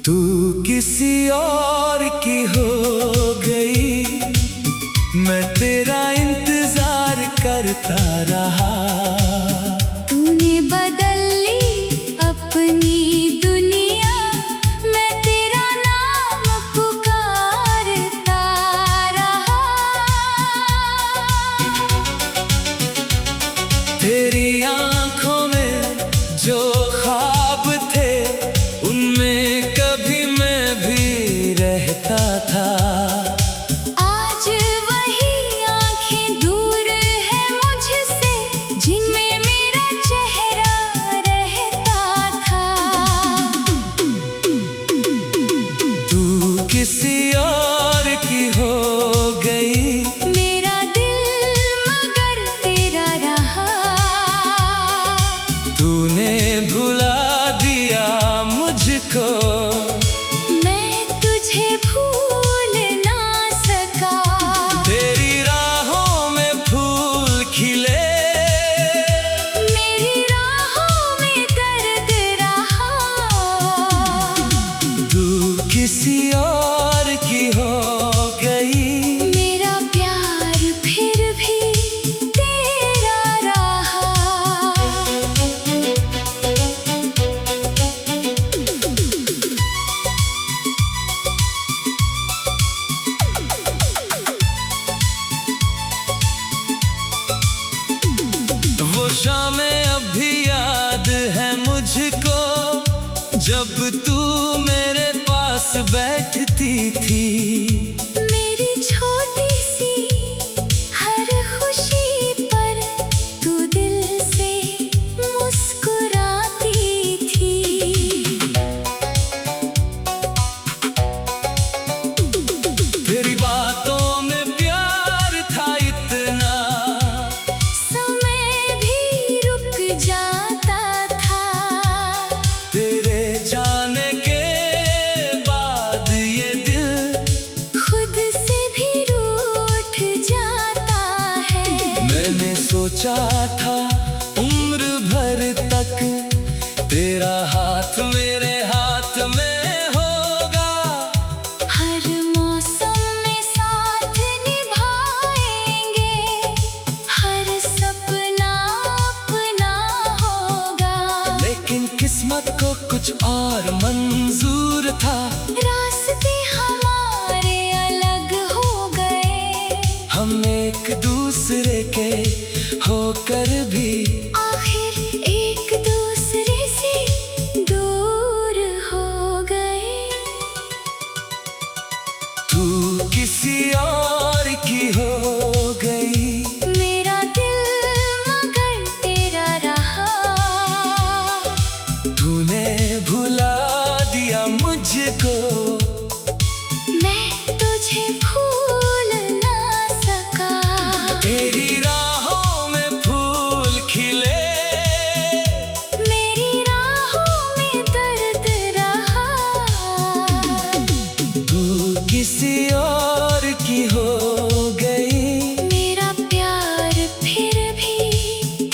तू किसी और की हो गई, मैं तेरा इंतजार करता रहा। तूने बदल ली अपनी दुनिया, मैं तेरा नाम पुकारता रहा। तेरी आंखों में जो ख्वाब थे, उनमें कभी मैं भी रहता था। आज वही आंखें दूर है मुझसे, जिनमें मेरा चेहरा रहता था। तू किसी और की हो गई, मेरा दिल मगर तेरा रहा। तूने भुला दिया मुझको, मैं तुझे भूल ना सका। तेरी राहों में फूल खिले, मेरी राहों में दर्द रहा। तू किसी और की हो गई, मेरा प्यार फिर भी तेरा रहा। वो शामें अभी याद है मुझको, जब तू मेरे पास बैठती थी। मेरी छोटी सी हर खुशी पर तू दिल से मुस्कुराती थी। तेरी बातों में प्यार था इतना, समय भी रुक जाता था। तेरे जाने के बाद ये दिल खुद से भी रूठ जाता है। मैंने सोचा था उम्र भर तक तेरा हाथ मेरे हाथ में होगा। हर मौसम में साथ निभाएंगे, हर सपना अपना होगा। लेकिन किस्मत को कुछ और मंजूर था, रास्ते हमारे अलग हो गए। हम एक दूसरे के होकर भी आखिर एक दूसरे से दूर हो गए। तू किसी और की हो गई, मेरा दिल मगर तेरा रहा। तूने भुला दिया मुझको, मैं तुझे भूल ना सका। तेरी राहों में फूल खिले, मेरी राहों में दर्द रहा। तू किसी और की हो गई, मेरा प्यार फिर भी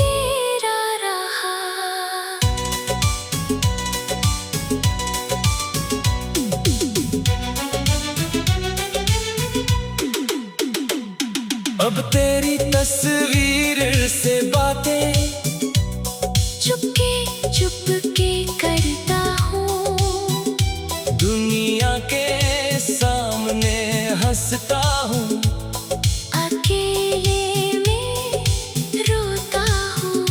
तेरा रहा। अब तेरी तस्वीर से बातें चुपके चुपके करता हूँ। दुनिया के सामने हंसता हूँ। अकेले में रोता हूँ।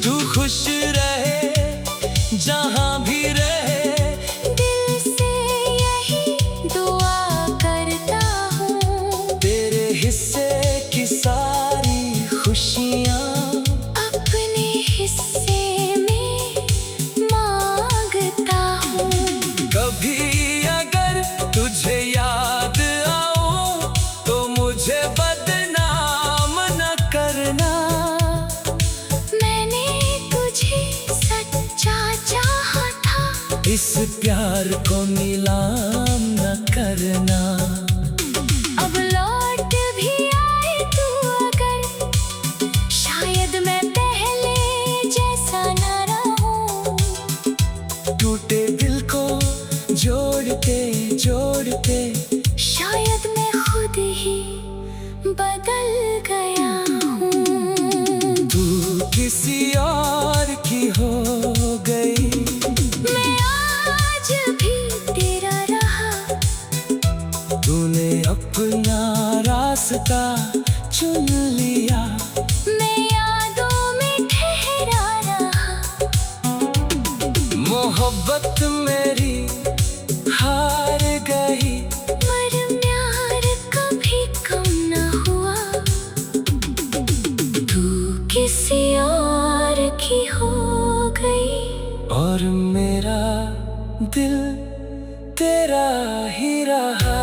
तू खुश रहे जहाँ भी रहे, दिल से यही दुआ करता हूँ। तेरे हिस्से की सारी खुशियाँ अपने हिस्से में मांगता हूँ। कभी अगर तुझे याद आऊं इस प्यार को नीलाम न करना। अब लौट भी आए तू अगर, शायद मैं पहले जैसा न रहूं। टूटे दिल को जोड़ते जोड़ते शायद मैं खुद ही बदल गया हूँ। तू किसी और की हो गई, मैं आज भी तेरा रहा। तूने अपना रास्ता चुन लिया, मैं यादों में ठहरा रहा। मोहब्बत मेरी हार गई, पर प्यार कभी कम न हुआ। तू किसी और की हो गई, और मेरा दिल तेरा ही रहा।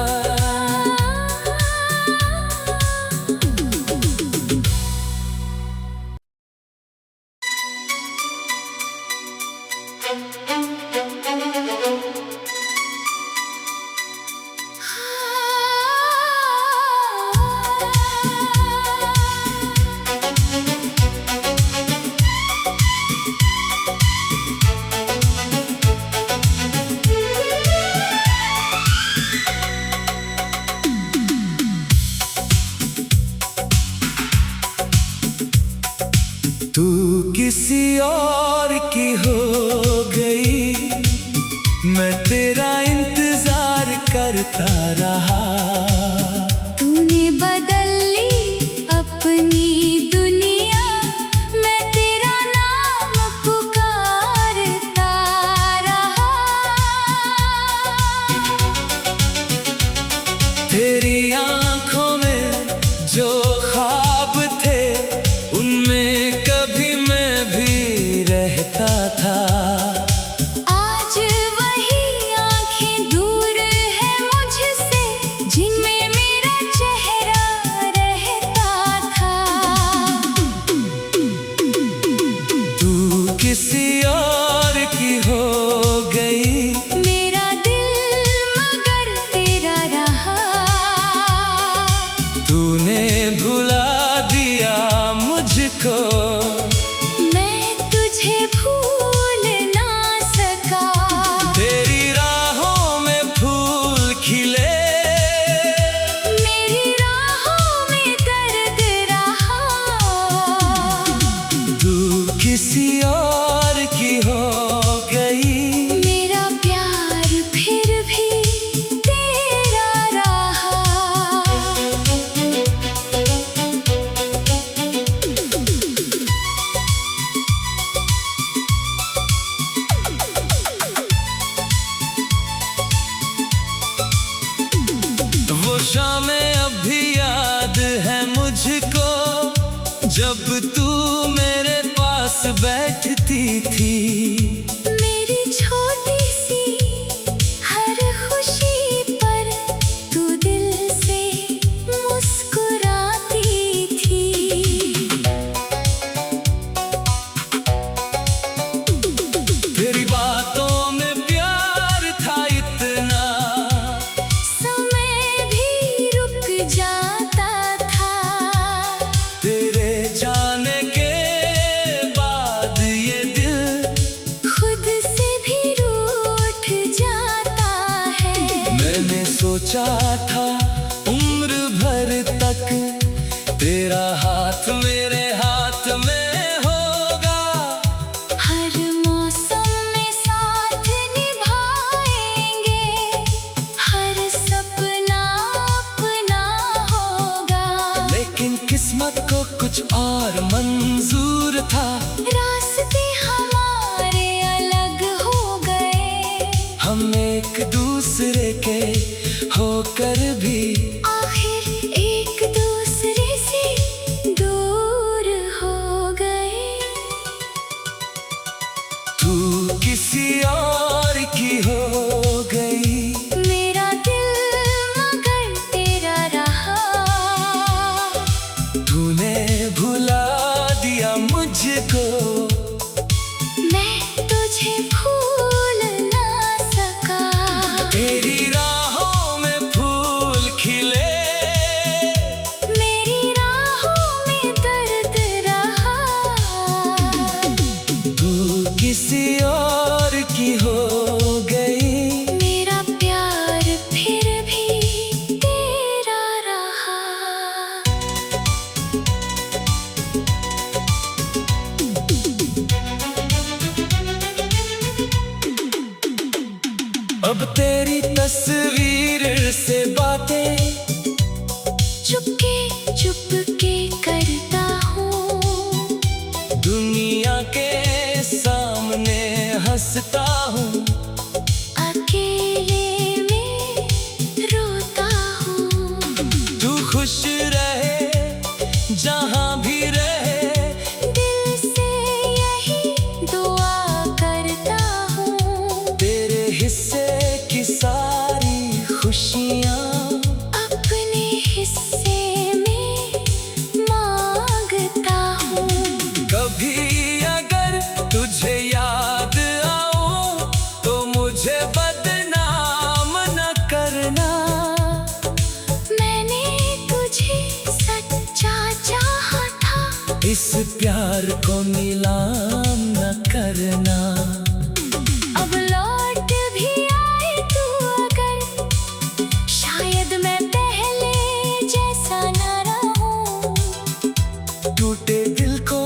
तू किसी और की हो गई, मैं तेरा इंतजार करता रहा। तूने बदल ली अपनी दुनिया, मैं तेरा नाम पुकारता रहा। तेरी आंखों में जो ख्वाब थे, उनमें कभी मैं भी रहता था। आज वही आंखें दूर है मुझसे, जिनमें मेरा चेहरा रहता था। तू किसी और की हो गई, मेरा दिल मगर तेरा रहा। तूने भुला दिया मुझको, मैं तुझे भूल ना सका। तेरी राहों में फूल खिले, मेरी राहों में दर्द रहा। तू किसी और की हो गई, मेरा प्यार फिर भी तेरा रहा। वो शामें अभी याद है मुझको, जब तू मेरे पास बैठती थी। मेरी छोटी सी हर खुशी पर तू दिल से मुस्कुराती थी। तेरी बातों में प्यार था इतना, समय भी रुक जाता था। तेरे जाने के बाद ये दिल खुद से भी रूठ जाता है। मैंने सोचा था उम्र भर तक तेरा हाथ मेरे हाथ में होगा। हर मौसम में साथ निभाएंगे, हर सपना अपना होगा। लेकिन किस्मत को कुछ और मंजूर था, रास्ते हमारे अलग हो गए। हम एक दूसरे के होकर भी आखिर एक दूसरे से दूर हो गए। तू किसी और की हो गई, मेरा दिल मगर तेरा रहा। तूने भुला दिया मुझको, मैं तुझे भूल ना अब तेरी तस्वीर से बातें चुपके चुपके करता हूँ, दुनिया के सामने हंसता हूँ, अकेले में रोता हूँ। तू खुश रहे जहाँ भी रहे, दिल से यही दुआ करता हूँ, तेरे हिस्से की सारी खुशियाँ अपने हिस्से में मांगता हूँ। कभी अगर तुझे याद आऊं तो मुझे बदनाम न करना। मैंने तुझे सच्चा चाहा था, इस प्यार को नीलाम न करना। अब लौट भी आए तू अगर, शायद मैं पहले जैसा न रहूं। टूटे दिल को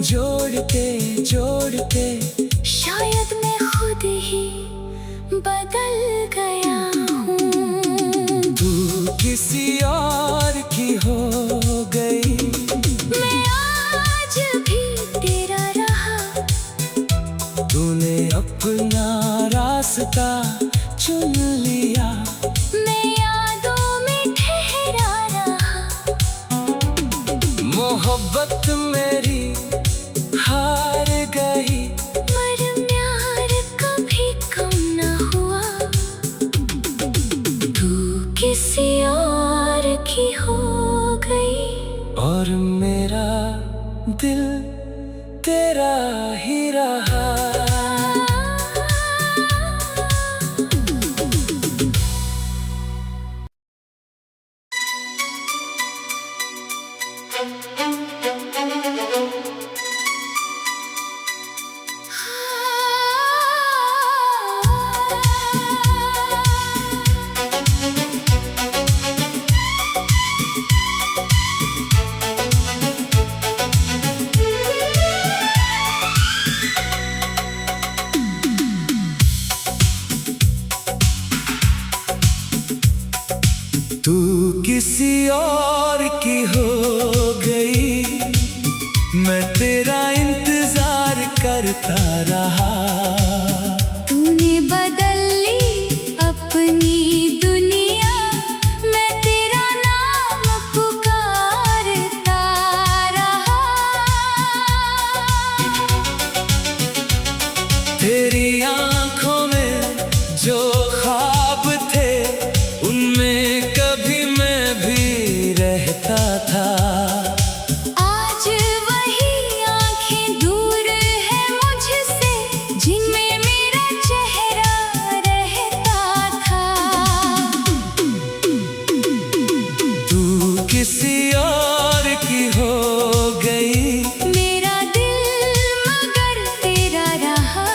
जोड़ते जोड़ते शायद मैं खुद ही बदल गया हूँ। तू किसी और की हो गई, मैं आज भी तेरा रहा, तूने अपना रास्ता चुन लिया। मैं यादों में ठहरा रहा। मोहब्बत मेरी हार गई, पर प्यार कभी कम न हुआ। तू किसी और की हो गई, और मेरा दिल तेरा ही रहा। तू किसी और की हो गई, मैं तेरा इंतजार करता रहा। तूने बदल ली अपनी दुनिया, मैं तेरा नाम पुकारता रहा। तेरी आंखों में जो ख्वाब थे, उनमें कभी मैं भी रहता था। आज वही आंखें दूर है मुझसे, जिनमें मेरा चेहरा रहता था। तू किसी और की हो गई, मेरा दिल मगर तेरा रहा।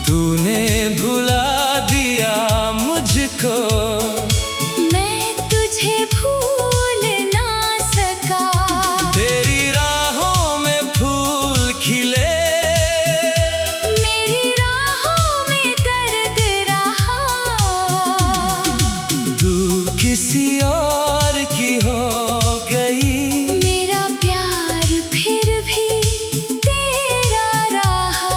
तूने भुला दिया मुझको, मैं तुझे भूल ना सका। तेरी राहों में फूल खिले, मेरी राहों में दर्द रहा। तू किसी और की हो गई, मेरा प्यार फिर भी तेरा रहा।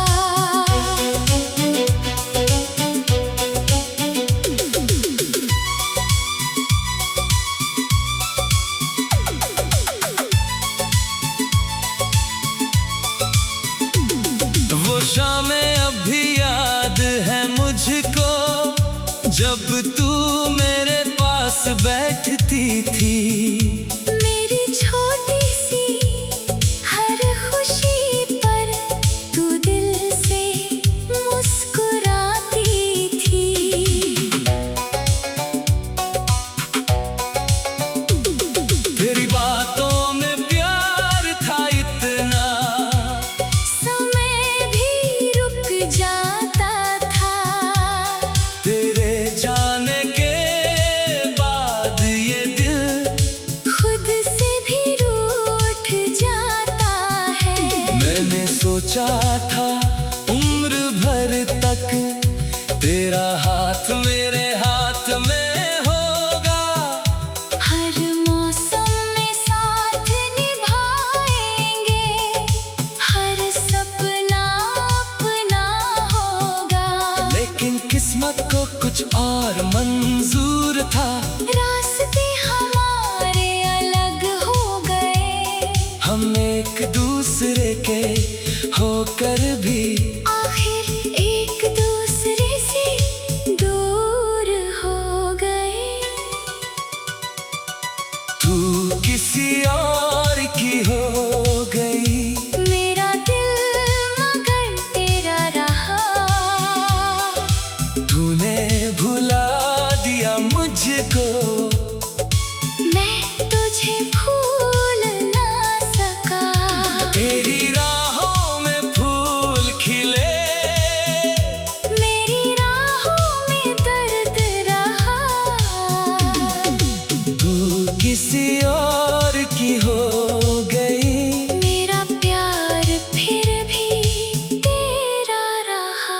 वो शामें अभी याद है मुझको, जब तू मेरे पास बैठती थी। मेरी छोटी सी हर खुशी पर तू दिल से मुस्कुराती थी। तेरी बातों में प्यार था इतना, समय भी रुक जाता था। तेरे जाने के बाद ये दिल खुद तेरा हाथ मेरे हाथ में होगा, हर मौसम में साथ निभाएंगे, हर सपना अपना होगा। लेकिन किस्मत को कुछ और मंजूर था, रास्ते हमारे अलग हो गए, हम एक दूसरे के होकर भी आखिर एक दूसरे से दूर हो गए। तू किसी और की हो गई, मेरा दिल मगर तेरा रहा, तूने भुला दिया मुझको, मैं तुझे भूल ना सका। तेरी राहों में फूल खिले, मेरी राहों में दर्द रहा, तू किसी और की हो गई। मेरा प्यार फिर भी तेरा रहा।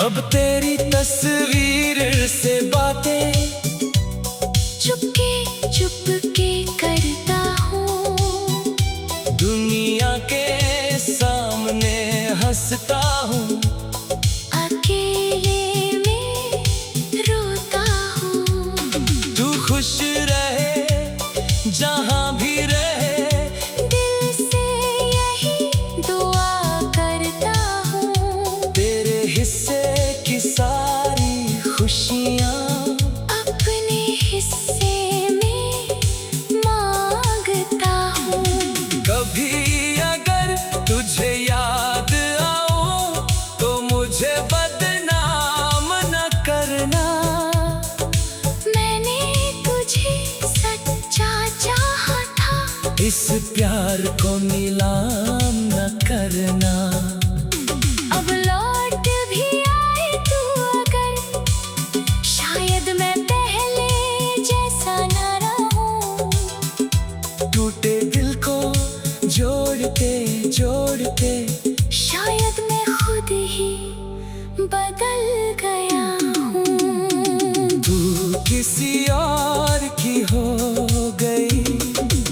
अब तेरी तस्वीर से बातें चुपके चुपके करता हूँ, दुनिया के सामने हंसता हूँ, अकेले में रोता हूँ। तू खुश रहे जहाँ भी रहे, दिल से यही दुआ करता हूँ, तेरे हिस्से की सारी खुशियाँ अपने हिस्से में मांगता हूँ। कभी अगर तुझे याद आऊं तो मुझे बदनाम न करना, मैंने तुझे सच्चा चाहा था, इस प्यार को नीलाम न करना। अब लौट भी आए तू अगर, शायद मैं पहले जैसा न रहूं। टूटे दिल को जोड़ते जोड़ते शायद मैं खुद ही बदल गया हूँ। तू किसी और की हो गई,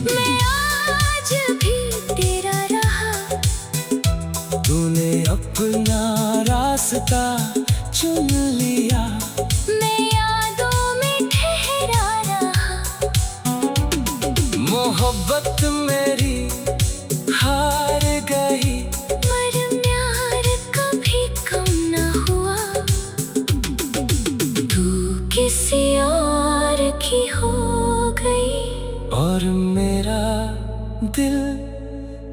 मैं आज भी तेरा रहा, तूने अपना रास्ता चुन लिया, मैं यादों में ठहरा रहा। मोहब्बत मेरी हार गई, पर प्यार कभी कम न हुआ। तू किसी और की हो गई, और मेरा दिल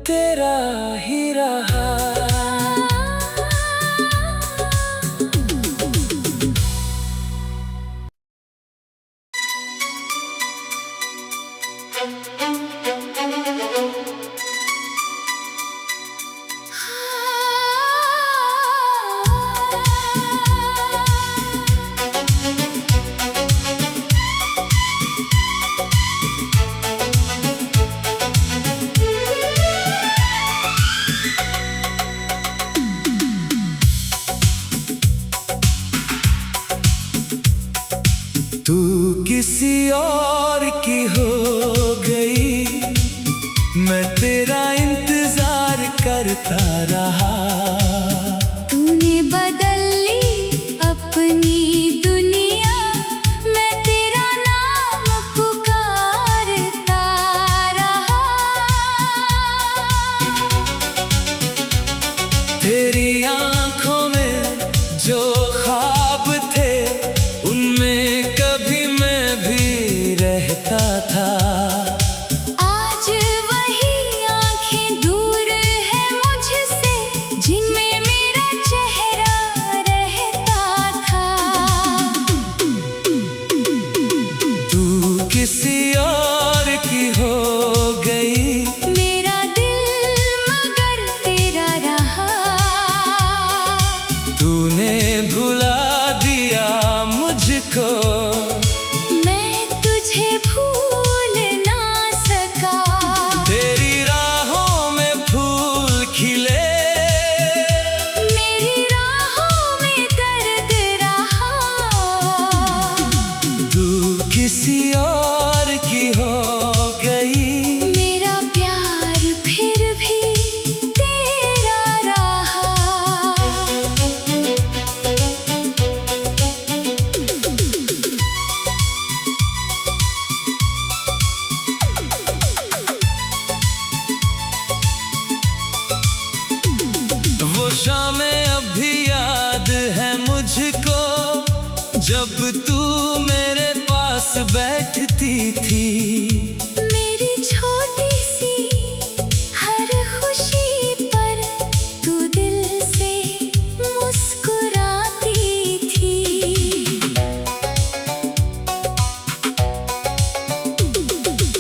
तेरा ही रहा। तू किसी और की हो गई, मैं तेरा इंतजार करता रहा। तूने बदल ली अपनी दुनिया, मैं तेरा नाम पुकारता रहा। तेरी आंखों में जो ख्वाब थे, उनमें कभी मैं भी रहता था। आज वही आंखें दूर है मुझसे, जिनमें मेरा चेहरा रहता था। तू किसी और की हो गई, मेरा दिल मगर तेरा रहा, तूने भुला दिया मुझको, मैं तुझे भूल शामें अभी याद है मुझको, जब तू मेरे पास बैठती थी। मेरी छोटी सी हर खुशी पर तू दिल से मुस्कुराती थी।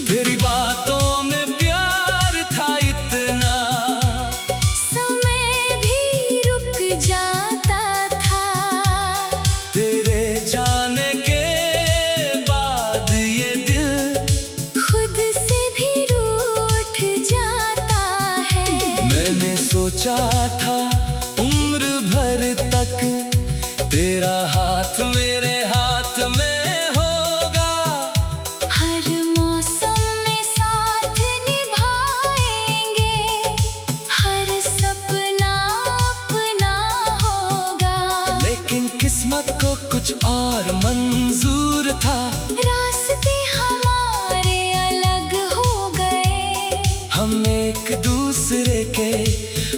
तेरी बातों में प्यार था इतना, समय भी रुक जाता था। तेरे जाने के बाद ये दिल खुद से भी रूठ जाता है। मैंने सोचा था उम्र भर तक तेरा हाथ मेरे हाथ में होगा। हर मौसम में साथ निभाएंगे, हर सपना अपना होगा। लेकिन किस्मत को कुछ और मंजूर था, रास्ते हमारे अलग हो गए। हम एक दूसरे के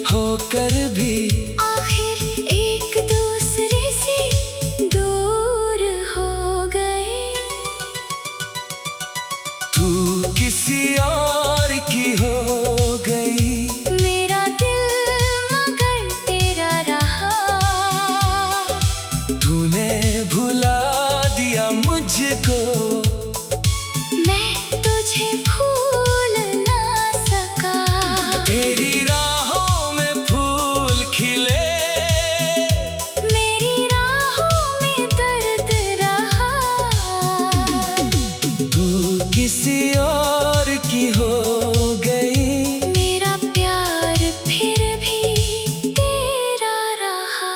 होकर भी आखिर एक दूसरे से दूर हो गए। तू किसी और की हो गई। मेरा दिल मगर तेरा रहा। तूने भुला दिया मुझको, मैं तुझे भूल ना सका। तेरी राहों में फूल खिले, मेरी राहों में दर्द रहा। तू किसी और की हो गई। मेरा प्यार फिर भी तेरा रहा।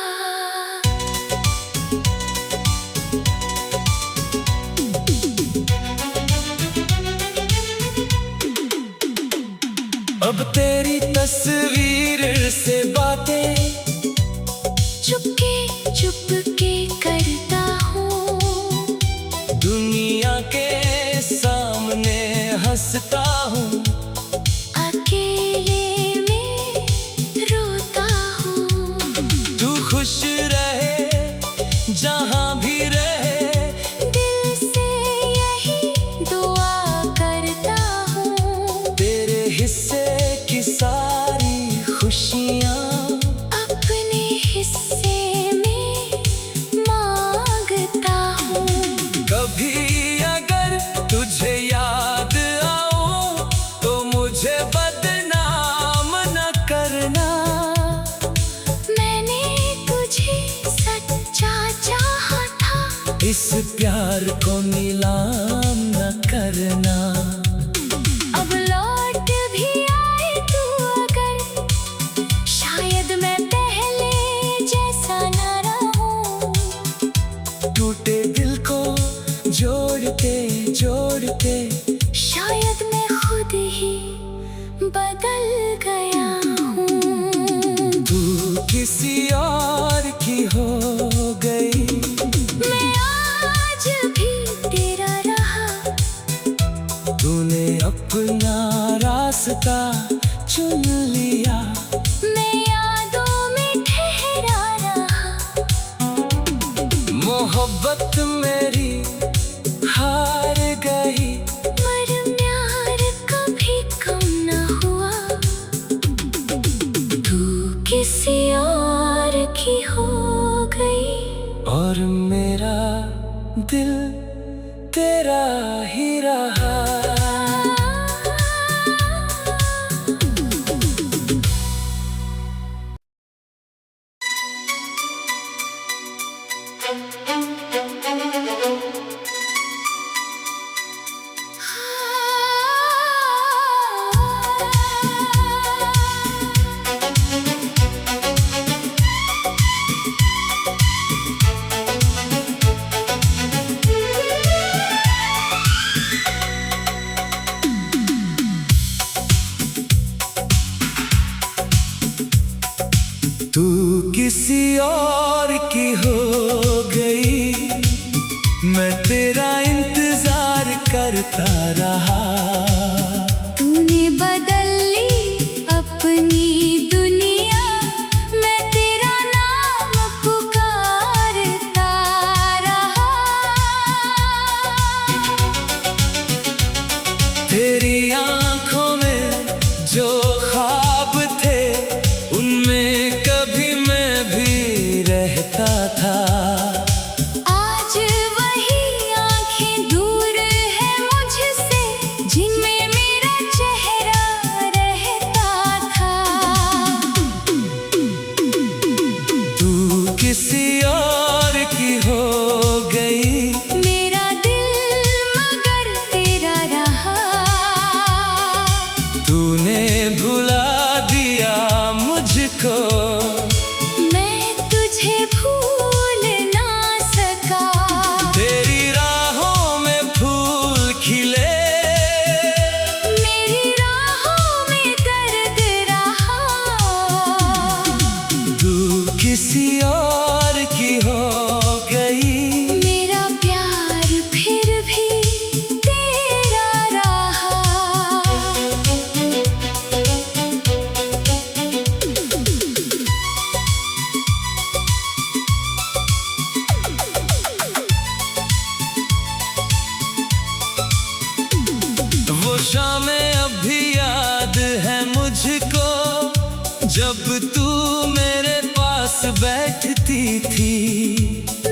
अब तेरी तस्वीर से बातें चुपके चुपके करता हूँ। दुनिया के सामने हंसता हूँ। अकेले में रोता हूँ। तू खुश रहे जहाँ भी रहे, दिल से यही दुआ करता हूँ। तेरे हिस्से की सारी खुशियाँ अपने हिस्से में मांगता हूँ। कभी अगर तुझे याद आऊं तो मुझे बदनाम न करना। मैंने तुझे सच्चा चाहा था। इस प्यार को नीलाम न करना। अब लौट भी आए तू अगर, शायद मैं पहले जैसा न रहूं। टूटे दिल को जोड़ते जोड़ते शायद मैं खुद ही बदल गया हूँ। तू किसी और की हो गई। मैं आज भी तेरा रहा। तूने अपना रास्ता चुन लिया। मैं यादों में ठहरा रहा। मोहब्बत मेरी हार गई। पर प्यार कभी कम न हुआ। तू किसी और की हो गई। और मेरा दिल तेरा ही रहा। तू किसी और की हो गई। मैं तेरा इंतजार करता रहा। तूने बदल ली अपनी दुनिया। मैं तेरी आंखों में जो ख्वाब थे उनमें कभी मैं भी रहता था। आज वही आंखें दूर है मुझसे जिनमें मेरा चेहरा रहता था। तू किसी और की हो गई, मेरा दिल मगर तेरा रहा। तूने भुला दिया मुझको, मैं तुझे भूल ना सका। तेरी राहों में फूल खिले, मेरी राहों में दर्द रहा। तू किसी और की हो गई, मेरा प्यार फिर भी तेरा रहा। वो शामें अब भी याद है मुझको, जब तू मेरे पास बैठती थी।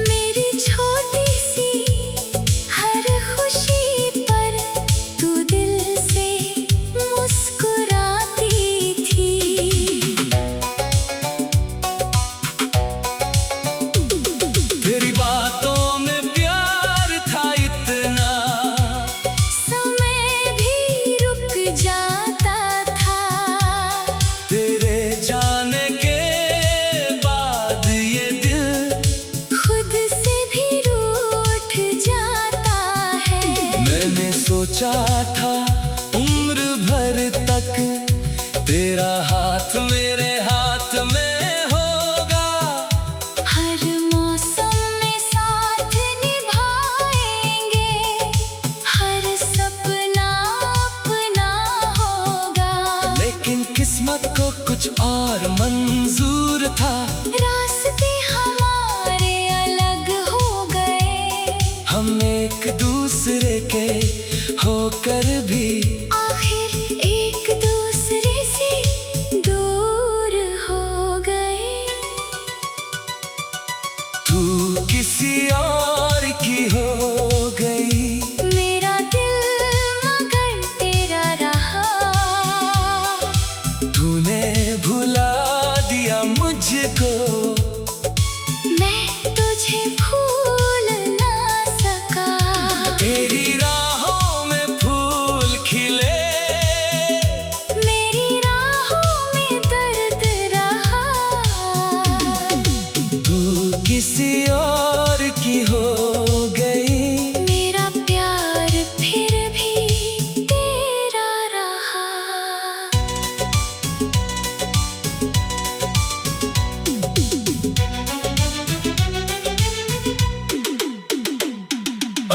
मेरी छोटी सी हर खुशी पर तू दिल से मुस्कुराती थी। तेरी बातों में प्यार था इतना, समय भी रुक जाता था। तेरे जाने के बाद ये दिल खुद से भी रूठ जाता है। मैंने सोचा था उम्र भर तक तेरा हाथ मेरे हाथ में होगा। हर मौसम में साथ निभाएंगे, हर सपना अपना होगा। लेकिन किस्मत को कुछ और मंजूर था, रास्ते हमारे अलग हो गए। हम एक दूसरे के होकर भी आखिर एक दूसरे से दूर हो गए। तू किसी और की हो गई, मेरा दिल मगर तेरा रहा। तूने भुला दिया मुझको, मैं तुझे भूल ना सका। तेरी राहों में फूल खिले, मेरी राहों में दर्द रहा। तू किसी और की हो गई, मेरा प्यार फिर भी तेरा रहा।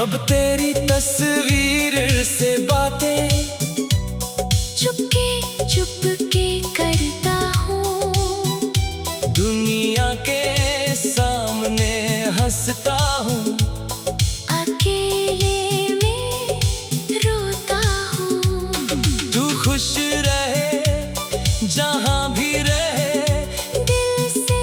अब तेरी तस्वीर से बातें चुपके चुपके करता हूँ। दुनिया के सामने हंसता हूँ, अकेले में रोता हूँ। तू खुश रहे जहाँ भी रहे, दिल से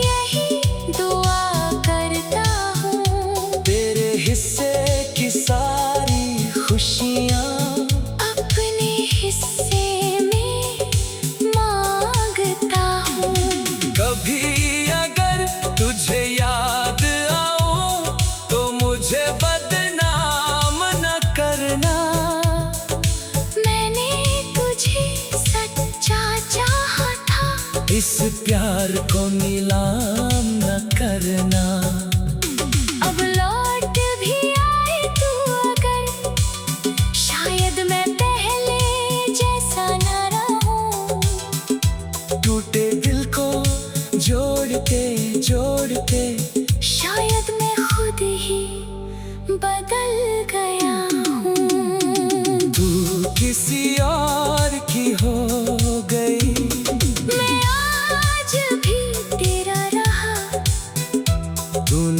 यही दुआ करता हूँ। तेरे हिस्से की सारी खुशियाँ अपने हिस्से में मांगता हूँ। कभी अगर तुझे याद आऊं तो मुझे बदनाम न करना। मैंने तुझे सच्चा चाहा था, इस प्यार को नीलाम न करना। अब लौट भी आए तू अगर, शायद मैं पहले जैसा न रहूं। टूटे दिल को जोड़ते जोड़ते शायद मैं खुद ही बदल गया हूँ। तू किसी और की हो गई, मैं आज भी तेरा रहा। तूने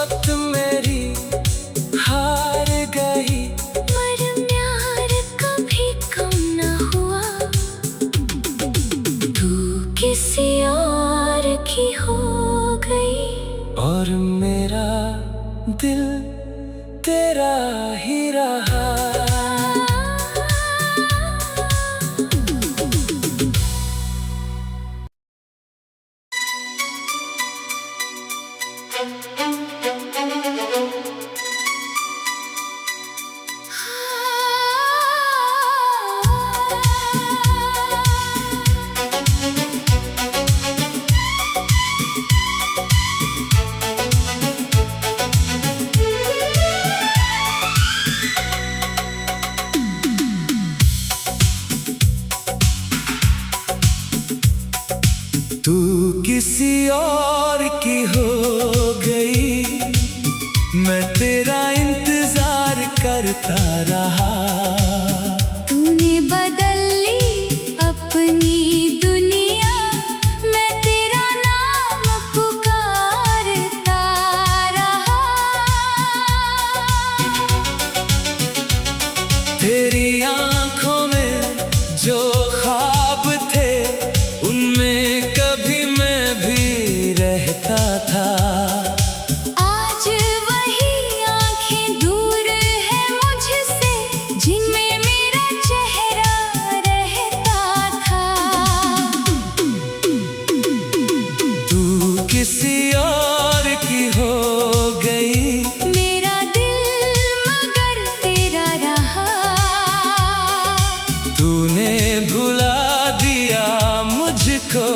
किस्मत मेरी हार गई, पर प्यार कभी कम न हुआ। तू किसी और की हो गई, और मेरा दिल तेरा ही रहा। तू किसी और की हो गई, मैं तेरा इंतजार करता रहा। तूने बदल ली अपनी दुनिया, मैं तेरा नाम पुकारता रहा। तेरी आंखों में जो ख्वाब थे, उनमें कभी मैं भी रहता था। आज वही आंखें दूर है मुझसे, जिनमें मेरा चेहरा रहता था। तू किसी और की हो गई, मेरा दिल मगर तेरा रहा। तूने भुला दिया मुझको,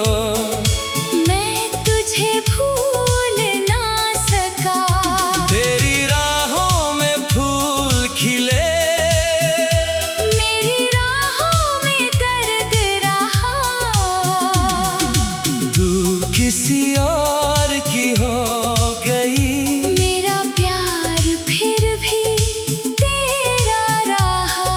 मैं तुझे भूल ना सका। तेरी राहों में फूल खिले, मेरी राहों में दर्द रहा। तू किसी और की हो गई, मेरा प्यार फिर भी तेरा रहा।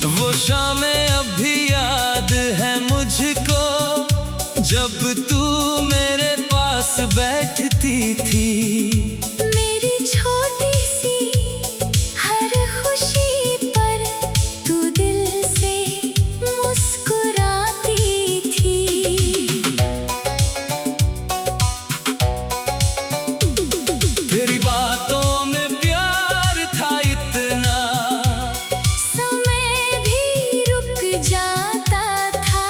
वो शामें अभी याद है मुझको, जब तू मेरे पास बैठती थी। मेरी छोटी सी हर खुशी पर तू दिल से मुस्कुराती थी। तेरी बातों में प्यार था इतना, समय भी रुक जाता था।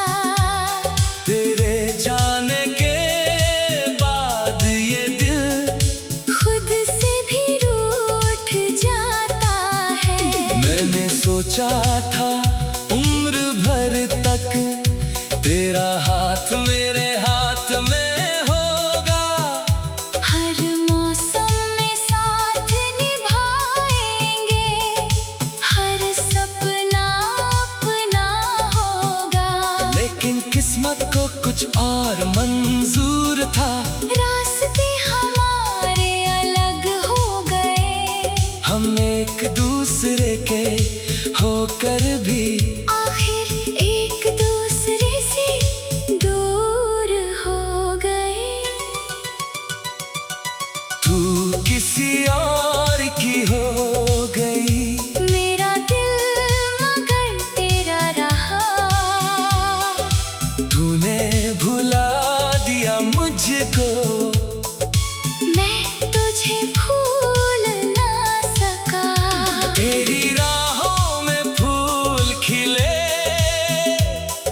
तेरे जाने के बाद ये दिल खुद से भी रूठ जाता है। मैंने सोचा था उम्र भर तक तेरा हाथ मेरे हाथ में होगा। हर मौसम में साथ निभाएंगे, हर सपना अपना होगा। लेकिन किस्मत को कुछ और मंजूर था, रास्ते हमारे अलग हो गए। हम एक दूसरे के होकर भी आखिर एक दूसरे से दूर हो गए। तू किसी और की हो गई, मेरा दिल मगर तेरा रहा। तूने भुला दिया मुझको, मैं तुझे भूल ना सका। तेरी राहों में फूल खिले,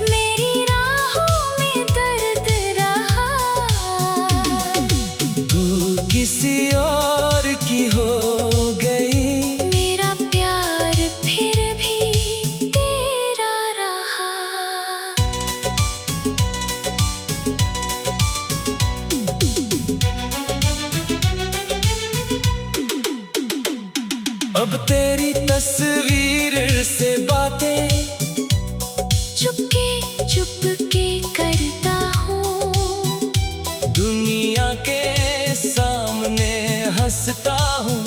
मेरी राहों में दर्द रहा। तू किसी और की हो गई, मेरा प्यार फिर भी तेरा रहा। अब तेरी तस्वीर से बातें चुपके चुपके करता हूँ। दुनिया के सामने हंसता हूँ।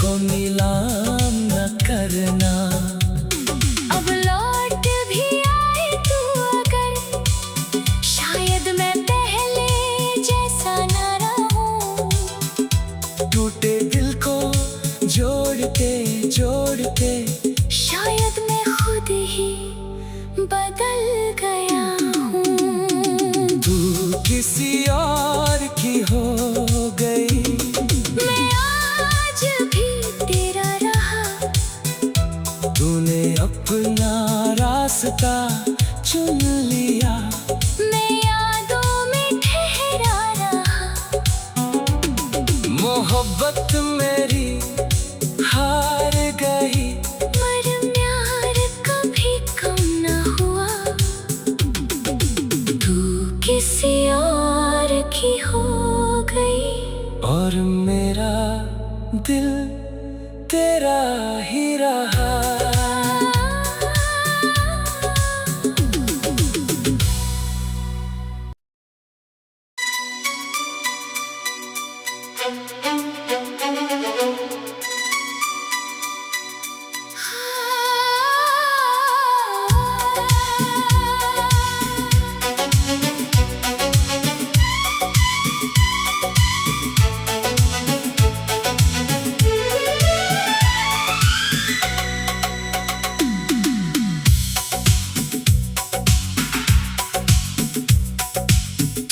को नीलाम न करना। अब लौट भी आए तू अगर, शायद मैं पहले जैसा न रहूं। टूटे दिल को जोड़ते जोड़ते शायद मैं खुद ही बदल गया हूँ। तू किसी और की हो गई, मैं आज भी तेरा रहा। तूने अपना रास्ता चुन लिया। मैं यादों में ठहरा रहा। मोहब्बत मेरी हार गई, पर प्यार कभी कम न हुआ। तू किसी और की हो गई, और मेरा दिल तेरा ही रहा।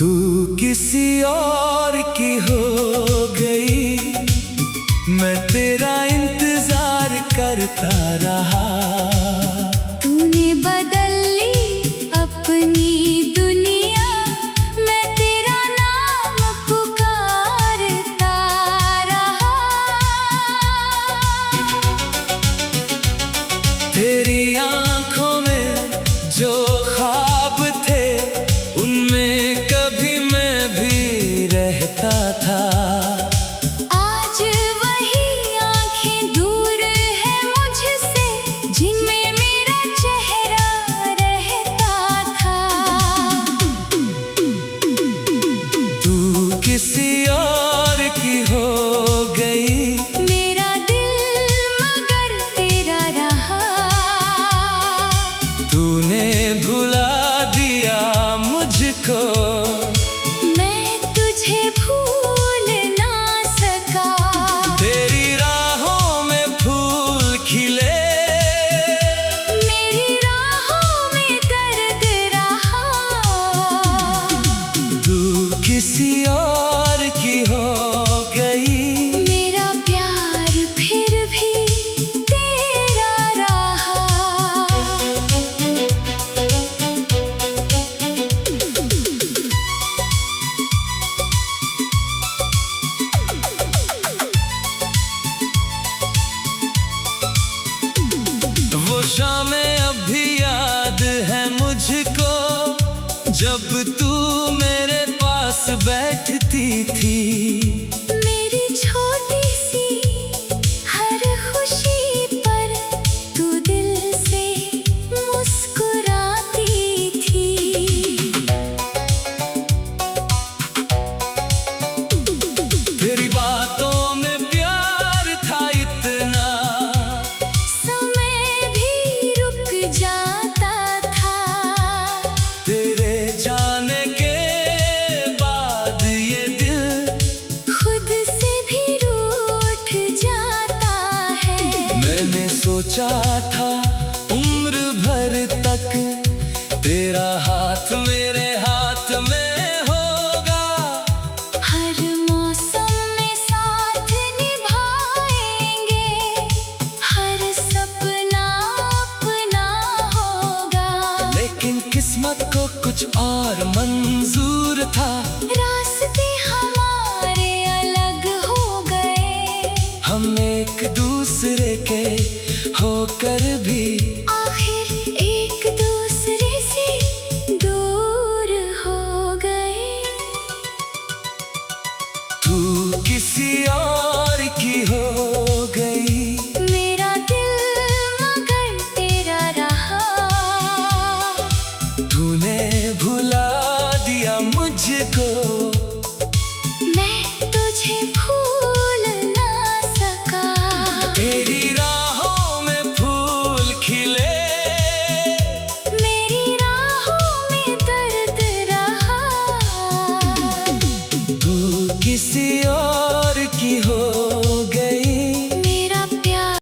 तू किसी और की हो गई, मैं तेरा इंतजार करता रहा। तूने बदल ली अपनी दुनिया, मैं तेरा नाम पुकारता रहा। तेरी आंखों में जो ख्वाब थे, उनमें कभी मैं भी रहता था। आज वही आंखें दूर है मुझसे, जिनमें मेरा चेहरा रहता था। तू किसी और की हो गई, मेरा दिल मगर तेरा रहा। तूने भुला दिया मुझको, मैं तुझे भूल ना सका। तेरी राहों में फूल खिले, मेरी राहों में दर्द रहा। तू किसी और की हो गई, मेरा प्यार फिर भी तेरा रहा। वो शामें अब भी याद है मुझको, जब तू मेरे पास बैठती थी। मेरी छोटी सी हर खुशी पर तू दिल से मुस्कुराती थी। तेरी बातों में प्यार था इतना, समय भी रुक जाता था। तेरे जाने के बाद ये दिल खुद से भी रूठ जाता है। मैंने सोचा था उम्र भर तक तेरा हाथ मेरे हाथ में होगा। हर मौसम में साथ निभाएंगे, हर सपना अपना होगा। लेकिन किस्मत को कुछ और मंजूर था, रास्ते हमारे अलग हो गए। हम एक दूसरे के होकर भी आखिर एक दूसरे से दूर हो गए। तू किसी और की हो गई, मेरा दिल मगर तेरा रहा। तूने भुला दिया मुझको। तेरी